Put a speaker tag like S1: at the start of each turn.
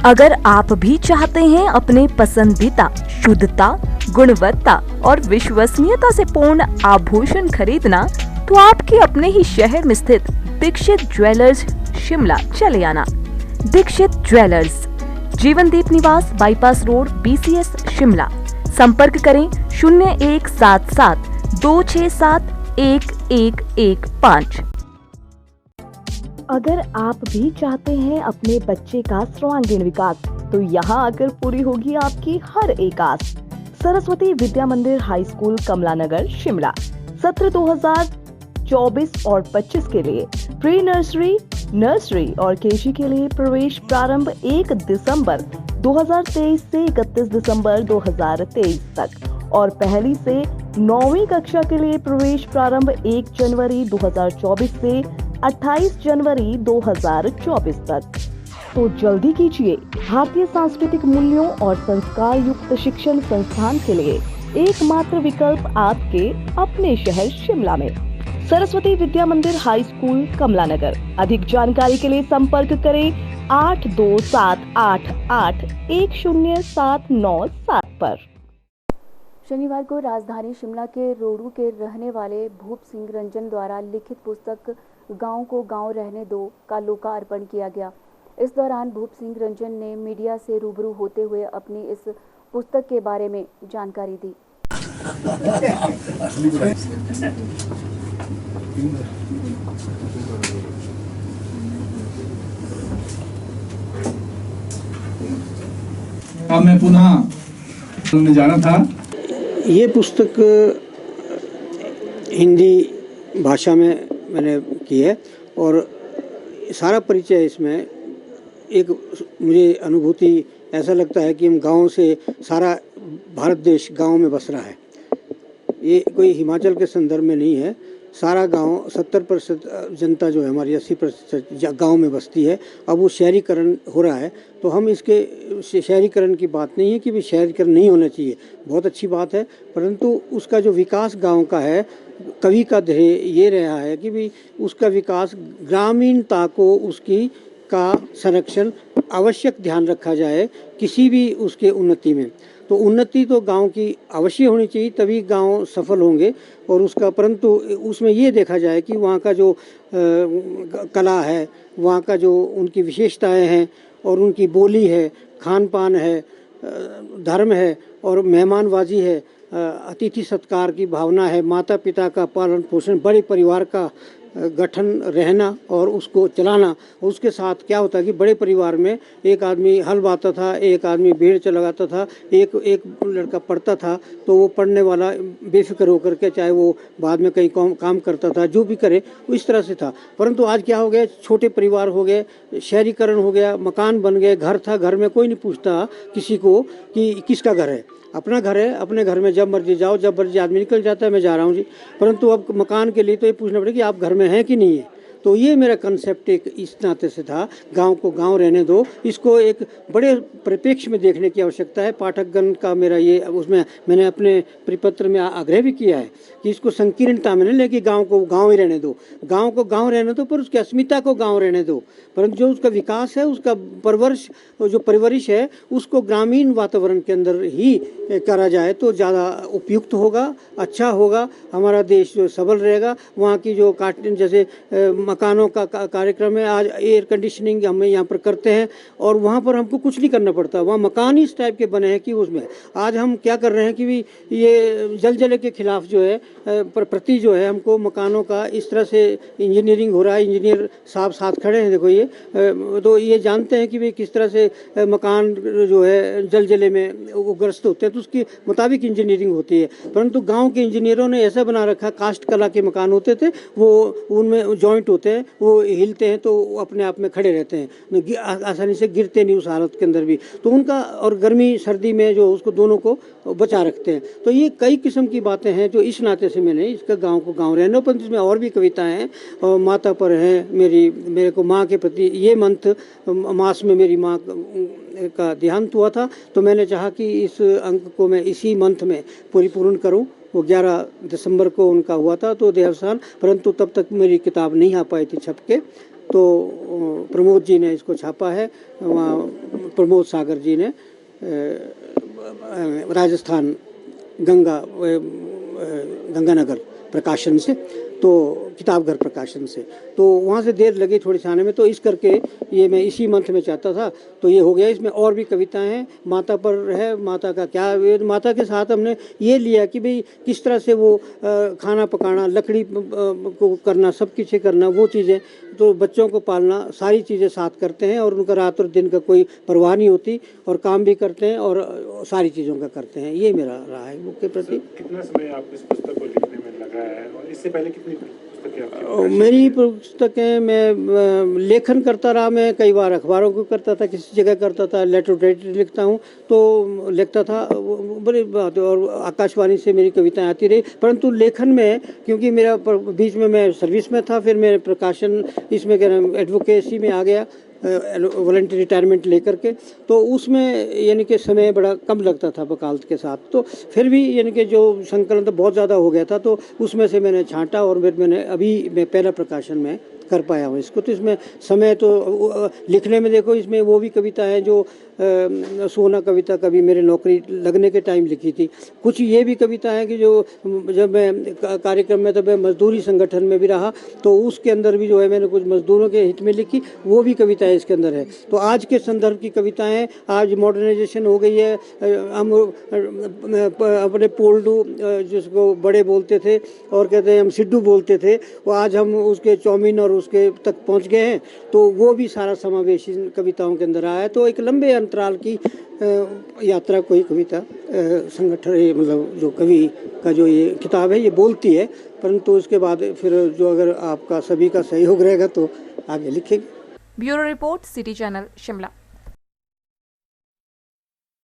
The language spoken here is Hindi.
S1: अगर आप भी चाहते हैं अपने पसंदीदा शुद्धता, गुणवत्ता और विश्वसनीयता से पूर्ण आभूषण खरीदना, तो आपके अपने ही शहर में स्थित दीक्षित ज्वेलर्स शिमला चले आना। दीक्षित ज्वेलर्स, जीवनदीप निवास, बाईपास रोड, BCS शिमला। संपर्क करें 0177-267-1115। अगर आप भी चाहते हैं अपने बच्चे का सर्वांगीण विकास, तो यहाँ आकर पूरी होगी आपकी हर एक आस। सरस्वती विद्या मंदिर हाई स्कूल, कमला नगर, शिमला। सत्र 2024 और 25 के लिए प्री नर्सरी, नर्सरी और KG के लिए प्रवेश प्रारंभ 1 दिसंबर 2023 से 31 दिसंबर 2023 तक, और पहली से 9वीं कक्षा के लिए प्रवेश प्रारंभ 1 जनवरी 2024 से 28 जनवरी 2024 तक। तो जल्दी कीजिए, भारतीय सांस्कृतिक मूल्यों और संस्कार युक्त शिक्षण संस्थान के लिए एकमात्र विकल्प आपके अपने शहर शिमला में। सरस्वती विद्या मंदिर हाई स्कूल, कमला नगर। अधिक जानकारी के लिए संपर्क करें 8278810797 पर।
S2: शनिवार को राजधानी शिमला के रोडू के रहने वाले भूप सिंह रंजन द्वारा लिखित पुस्तक गांव को गांव रहने दो का लोकार्पण किया गया। इस दौरान भूप सिंह रंजन ने मीडिया से रूबरू होते हुए अपनी इस पुस्तक के बारे में जानकारी दी।
S3: मैं पुनः जाना था।
S4: ये पुस्तक हिंदी भाषा में मैंने की है और सारा परिचय इसमें एक मुझे अनुभूति ऐसा लगता है कि हम गाँव से, सारा भारत देश गाँव में बस रहा है। ये कोई हिमाचल के संदर्भ में नहीं है। सारा गांव 70% जनता जो है हमारी 80% गांव में बसती है। अब वो शहरीकरण हो रहा है, तो हम इसके शहरीकरण की बात नहीं है कि भी शहरीकरण नहीं होना चाहिए, बहुत अच्छी बात है, परंतु उसका जो विकास गांव का है, कवि का ध्येय ये रहा है कि भी उसका विकास, ग्रामीणता को उसकी का संरक्षण आवश्यक ध्यान रखा जाए किसी भी उसके उन्नति में। तो उन्नति तो गांव की अवश्य होनी चाहिए, तभी गांव सफल होंगे और उसका, परंतु उसमें ये देखा जाए कि वहाँ का जो कला है, वहाँ का जो उनकी विशेषताएं हैं और उनकी बोली है, खान पान है, धर्म है और मेहमानबाजी है, अतिथि सत्कार की भावना है, माता पिता का पालन पोषण, बड़े परिवार का गठन रहना और उसको चलाना। उसके साथ क्या होता है कि बड़े परिवार में एक आदमी हल बाता था, एक आदमी भेड़ चलाता था, एक लड़का पढ़ता था, तो वो पढ़ने वाला बेफिक्र होकर के, चाहे वो बाद में कहीं काम करता था, जो भी करे वो इस तरह से था। परंतु आज क्या हो गया, छोटे परिवार हो गए, शहरीकरण हो गया, मकान बन गए, घर था, घर में कोई नहीं पूछता किसी को कि किसका घर है, अपना घर है, अपने घर में जब मर्जी जाओ, जब मर्जी आदमी निकल जाता है, मैं जा रहा हूँ जी। परंतु अब मकान के लिए तो ये पूछना पड़ेगा कि आप घर में हैं कि नहीं है। तो ये मेरा कंसेप्ट एक इस नाते से था, गांव को गांव रहने दो, इसको एक बड़े परिप्रेक्ष्य में देखने की आवश्यकता है। पाठकगण का मेरा ये, उसमें मैंने अपने परिपत्र में आग्रह भी किया है कि इसको संकीर्णता में नहीं लेके गांव को गांव ही रहने दो, गांव को गांव रहने दो, पर उसकी अस्मिता को गांव रहने दो, परंतु जो उसका विकास है, उसका परवरिश है, उसको ग्रामीण वातावरण के अंदर ही करा जाए तो ज़्यादा उपयुक्त होगा, अच्छा होगा, हमारा देश जो सबल रहेगा। वहाँ की जो जैसे मकानों का कार्यक्रम है, आज एयर कंडीशनिंग हम यहाँ पर करते हैं और वहाँ पर हमको कुछ नहीं करना पड़ता, वहाँ मकान ही इस टाइप के बने हैं कि उसमें आज हम क्या कर रहे हैं कि भी ये जलजले के खिलाफ जो है प्रति जो है हमको मकानों का इस तरह से इंजीनियरिंग हो रहा है। इंजीनियर साहब साथ खड़े हैं, देखो ये, तो ये जानते हैं कि भाई किस तरह से मकान जो है जलजले में वो ग्रस्त होते हैं, तो उसके मुताबिक इंजीनियरिंग होती है। परंतु गाँव के इंजीनियरों ने ऐसा बना रखा, कास्ट कला के मकान होते थे, वो उनमें जॉइंट होते हैं, वो हिलते हैं तो अपने आप में खड़े रहते हैं, आसानी से गिरते नहीं उस हालत के अंदर भी, तो उनका और गर्मी सर्दी में जो उसको दोनों को बचा रखते हैं। तो ये कई किस्म की बातें हैं जो इस नाते से मैंने इसका गांव को गांव रहने, पर इसमें और भी कविताएं हैं और माता पर हैं, मेरे को माँ के प्रति, ये मंथ मास में मेरी माँ का देहांत हुआ था, तो मैंने चाहा कि इस अंक को मैं इसी मंथ में परिपूर्ण करूं। वो 11 दिसंबर को उनका हुआ था तो देहावसान, परंतु तब तक मेरी किताब नहीं आ पाई थी छप के, तो प्रमोद जी ने इसको छापा है, वहाँ प्रमोद सागर जी ने राजस्थान गंगानगर प्रकाशन से, तो किताबघर प्रकाशन से, तो वहाँ से देर लगी थोड़ी आने में, तो इस करके ये मैं इसी मंथ में चाहता था, तो ये हो गया। इसमें और भी कविताएं हैं, माता पर है, माता का क्या, माता के साथ हमने ये लिया कि भाई किस तरह से वो खाना पकाना, लकड़ी को करना, सब कुछ करना, वो चीज़ें, तो बच्चों को पालना, सारी चीज़ें साथ करते हैं और उनका रात और दिन का कोई परवाह नहीं होती, और काम भी करते हैं और सारी चीज़ों का करते हैं। ये मेरा रहा है बुक के प्रति।
S5: कितना समय आप इस पुस्तक को लिखने में लगा है और इससे पहले कितनी पुस्तकें आपकी?
S4: मेरी पुस्तकें, मैं लेखन करता रहा, मैं कई बार अखबारों को करता था, किसी जगह करता था, लेटर राइटर लिखता हूँ तो लिखता था, बड़ी बात, और आकाशवाणी से मेरी कविताएं आती रही, परंतु लेखन में क्योंकि मेरा बीच में मैं सर्विस में था, फिर मेरे प्रकाशन इसमें एडवोकेसी में आ गया, वॉलंटरी रिटायरमेंट लेकर के, तो उसमें यानी कि समय बड़ा कम लगता था वकालत के साथ, तो फिर भी यानी कि जो संकलन तो बहुत ज़्यादा हो गया था, तो उसमें से मैंने छांटा और फिर मैंने अभी मैं पहला प्रकाशन में कर पाया हूँ इसको। तो इसमें समय तो लिखने में देखो, इसमें वो भी कविता है जो सोना कविता कभी मेरे नौकरी लगने के टाइम लिखी थी, कुछ ये भी कविता है कि जो जब मैं कार्यक्रम में, तब मैं मजदूरी संगठन में भी रहा, तो उसके अंदर भी जो है मैंने कुछ मजदूरों के हित में लिखी, वो भी कविताएं इसके अंदर है। तो आज के संदर्भ की कविताएं, आज मॉडर्नाइजेशन हो गई है, हम अपने पोल्डू जिसको बड़े बोलते थे और कहते हैं हम सिड्डू बोलते थे, वो आज हम उसके चौमिन और उसके तक पहुंच गए हैं, तो वो भी सारा समावेशी कविताओं के अंदर आया है। तो एक लंबे अंतराल की यात्रा कोई कविता संगठन, मतलब जो कवि का जो ये किताब है ये बोलती है, परंतु उसके बाद फिर जो अगर आपका सभी का सहयोग रहेगा तो आगे लिखेंगे।
S6: Bureau report, city channel, Shimla.